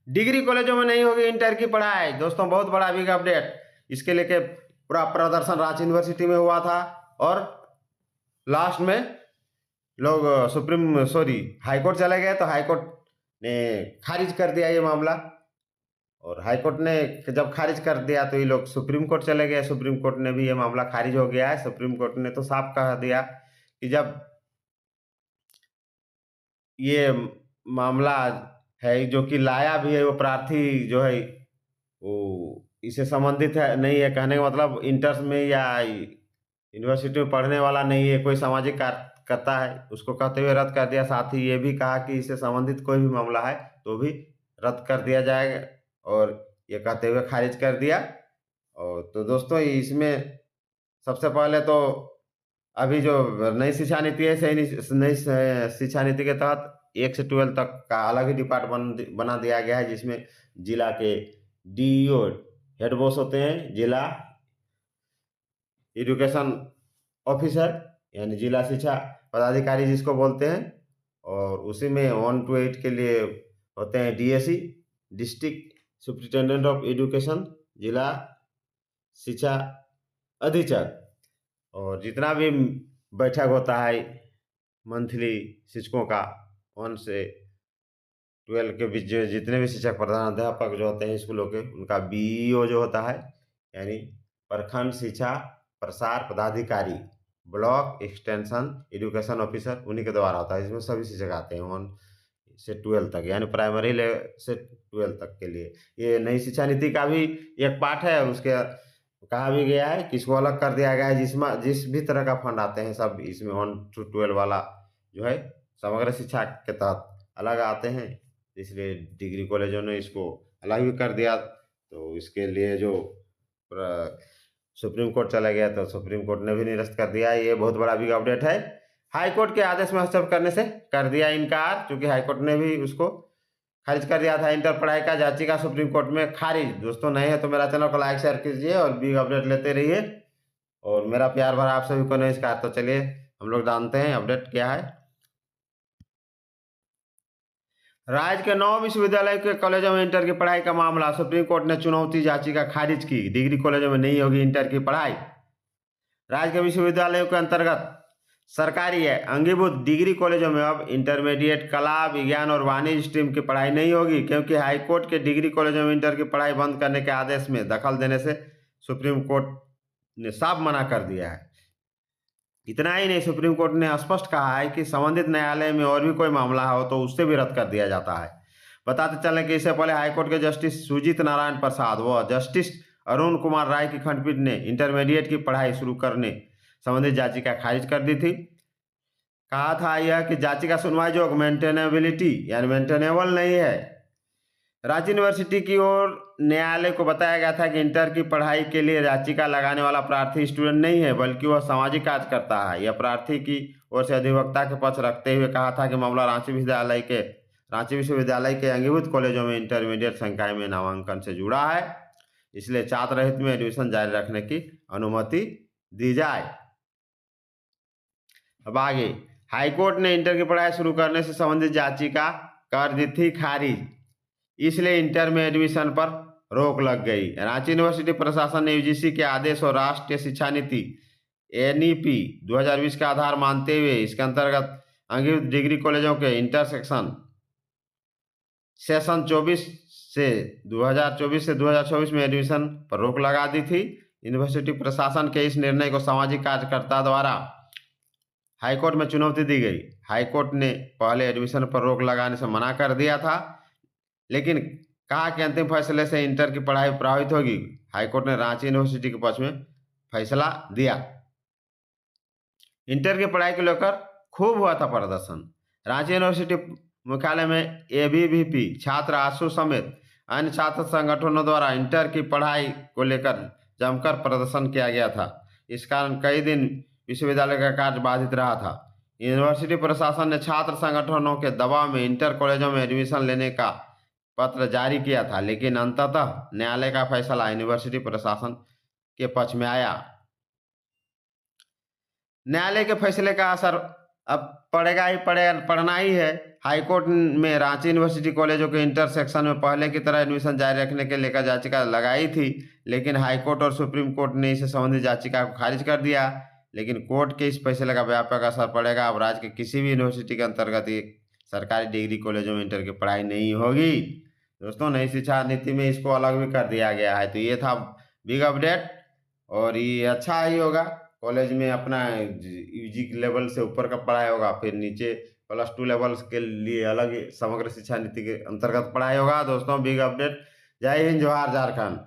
Degree कॉलेजों में नहीं होगी इंटर की पढ़ाई। दोस्तों बहुत बड़ा बिग अपडेट, इसके लेके पूरा प्रदर्शन रांची यूनिवर्सिटी में हुआ था और लास्ट में लोग हाईकोर्ट चले गए, तो हाईकोर्ट ने खारिज कर दिया ये मामला। और हाईकोर्ट ने जब खारिज कर दिया तो ये लोग सुप्रीम कोर्ट चले गए, सुप्रीम कोर्ट ने भी ये मामला खारिज हो गया है। सुप्रीम कोर्ट ने तो साफ कह दिया कि जब ये मामला है जो कि लाया भी है वो प्रार्थी जो है वो इससे संबंधित है नहीं है, कहने का मतलब इंटर में या यूनिवर्सिटी में पढ़ने वाला नहीं है, कोई सामाजिक कार्य करता है, उसको कहते हुए रद्द कर दिया। साथ ही ये भी कहा कि इससे संबंधित कोई भी मामला है तो भी रद्द कर दिया जाएगा, और ये कहते हुए खारिज कर दिया। और तो दोस्तों इसमें सबसे पहले तो अभी जो नई शिक्षा नीति है, सही नई शिक्षा नीति के तहत 1 से 12 तक का अलग ही डिपार्टमेंट बना दिया गया है, जिसमें जिला के डीईओ हेड बॉस होते हैं, जिला एजुकेशन ऑफिसर यानी जिला शिक्षा पदाधिकारी जिसको बोलते हैं, और उसी में 1 to 8 के लिए होते हैं DSE, district superintendent of education, जिला शिक्षा अधीक्षक। और जितना भी बैठक होता है मंथली शिक्षकों का 1 से 12 के बीच जो जितने भी शिक्षक प्रधानाध्यापक जो होते हैं स्कूलों के, उनका बीईओ जो होता है यानी प्रखंड शिक्षा प्रसार पदाधिकारी, ब्लॉक एक्सटेंशन एजुकेशन ऑफिसर, उन्हीं के द्वारा होता है। इसमें सभी शिक्षक आते हैं 1 से 12 तक, यानी प्राइमरी से 12 तक के लिए। ये नई शिक्षा नीति का भी एक पार्ट है, और उसके कहा भी गया है कि इसको अलग कर दिया गया है, जिसमें जिस भी तरह का फंड आते हैं सब इसमें 1 to 12 वाला जो है समग्र शिक्षा के तहत अलग आते हैं, इसलिए डिग्री कॉलेजों ने इसको अलग भी कर दिया। तो इसके लिए जो सुप्रीम कोर्ट चला गया, तो सुप्रीम कोर्ट ने भी निरस्त कर दिया। ये बहुत बड़ा बिग अपडेट है। हाई कोर्ट के आदेश में हस्तक्षेप करने से कर दिया इनकार, क्योंकि हाई कोर्ट ने भी उसको खारिज कर दिया था इंटर पढ़ाई का याचिका सुप्रीम कोर्ट में खारिज। दोस्तों नए हैं तो मेरा चैनल को लाइक शेयर कीजिए और बिग अपडेट लेते रहिए, और मेरा प्यार भरा आप सभी को नमस्कार। तो चलिए हम लोग जानते हैं अपडेट क्या है। राज्य के 9 विश्वविद्यालय के कॉलेजों में इंटर की पढ़ाई का मामला, सुप्रीम कोर्ट ने चुनौती याचिका खारिज की। डिग्री कॉलेजों में नहीं होगी इंटर की पढ़ाई। राज्य के विश्वविद्यालयों के अंतर्गत सरकारी है अंगीभूत डिग्री कॉलेजों में अब इंटरमीडिएट कला, विज्ञान और वाणिज्य स्ट्रीम की पढ़ाई नहीं होगी, क्योंकि हाईकोर्ट के डिग्री कॉलेजों में इंटर की पढ़ाई बंद करने के आदेश में दखल देने से सुप्रीम कोर्ट ने साफ मना कर दिया है। इतना ही नहीं, सुप्रीम कोर्ट ने स्पष्ट कहा है कि संबंधित न्यायालय में और भी कोई मामला हो तो उससे भी रद्द कर दिया जाता है। बताते चलें कि इससे पहले हाईकोर्ट के जस्टिस सुजीत नारायण प्रसाद व जस्टिस अरुण कुमार राय की खंडपीठ ने इंटरमीडिएट की पढ़ाई शुरू करने संबंधित याचिका खारिज कर दी थी। कहा था यह कि याचिका सुनवाई जो मेंटेनेबिलिटी यानी मेंटेनेबल नहीं है। रांची यूनिवर्सिटी की ओर न्यायालय को बताया गया था कि इंटर की पढ़ाई के लिए याचिका लगाने वाला प्रार्थी स्टूडेंट नहीं है, बल्कि वह सामाजिक कार्य करता है। यह प्रार्थी की ओर से अधिवक्ता के पक्ष रखते हुए कहा था कि मामला रांची विश्वविद्यालय के अंगीभूत कॉलेजों में इंटरमीडिएट संकाय में नामांकन से जुड़ा है, इसलिए छात्र हित में एडमिशन जारी रखने की अनुमति दी जाए। अब आगे, हाईकोर्ट ने इंटर की पढ़ाई शुरू करने से संबंधित याचिका कर दी थी खारिज, इसलिए इंटर में एडमिशन पर रोक लग गई। रांची यूनिवर्सिटी प्रशासन ने यूजीसी के आदेश और राष्ट्रीय शिक्षा नीति एनईपी 2020 का आधार मानते हुए इसके अंतर्गत अंगीभूत डिग्री कॉलेजों के इंटर सेशन 2024 से 2024 में एडमिशन पर रोक लगा दी थी। यूनिवर्सिटी प्रशासन के इस निर्णय को सामाजिक कार्यकर्ता द्वारा हाईकोर्ट में चुनौती दी गई। हाईकोर्ट ने पहले एडमिशन पर रोक लगाने से मना कर दिया था, लेकिन कहा कि अंतिम फैसले से इंटर की पढ़ाई प्रभावित होगी। हाईकोर्ट ने रांची यूनिवर्सिटी के पक्ष में फैसला दिया। इंटर की पढ़ाई को लेकर खूब हुआ था प्रदर्शन। रांची यूनिवर्सिटी मुख्यालय में एबीवीपी छात्र आशु समेत अन्य छात्र संगठनों द्वारा इंटर की पढ़ाई को लेकर जमकर प्रदर्शन किया गया था। इस कारण कई दिन विश्वविद्यालय का कार्य बाधित रहा था। यूनिवर्सिटी प्रशासन ने छात्र संगठनों के दबाव में इंटर कॉलेजों में एडमिशन लेने का पत्र जारी किया था, लेकिन अंततः न्यायालय का फैसला यूनिवर्सिटी प्रशासन के पक्ष में आया। न्यायालय के फैसले का असर अब पड़ना ही है। हाईकोर्ट में रांची यूनिवर्सिटी कॉलेजों के इंटर सेक्शन में पहले की तरह एडमिशन जारी रखने के लेकर याचिका लगाई थी, लेकिन हाईकोर्ट और सुप्रीम कोर्ट ने इसे संबंधित याचिका को खारिज कर दिया। लेकिन कोर्ट के इस फैसले का व्यापक असर पड़ेगा। अब राज्य के किसी भी यूनिवर्सिटी के अंतर्गत सरकारी डिग्री कॉलेजों में इंटर की पढ़ाई नहीं होगी। दोस्तों, नई शिक्षा नीति में इसको अलग भी कर दिया गया है। तो ये था बिग अपडेट, और ये अच्छा ही होगा। कॉलेज में अपना यूजी लेवल से ऊपर का पढ़ाई होगा, फिर नीचे +2 लेवल्स के लिए अलग समग्र शिक्षा नीति के अंतर्गत पढ़ाई होगा। दोस्तों, बिग अपडेट। जय हिंद, जोहार झारखंड।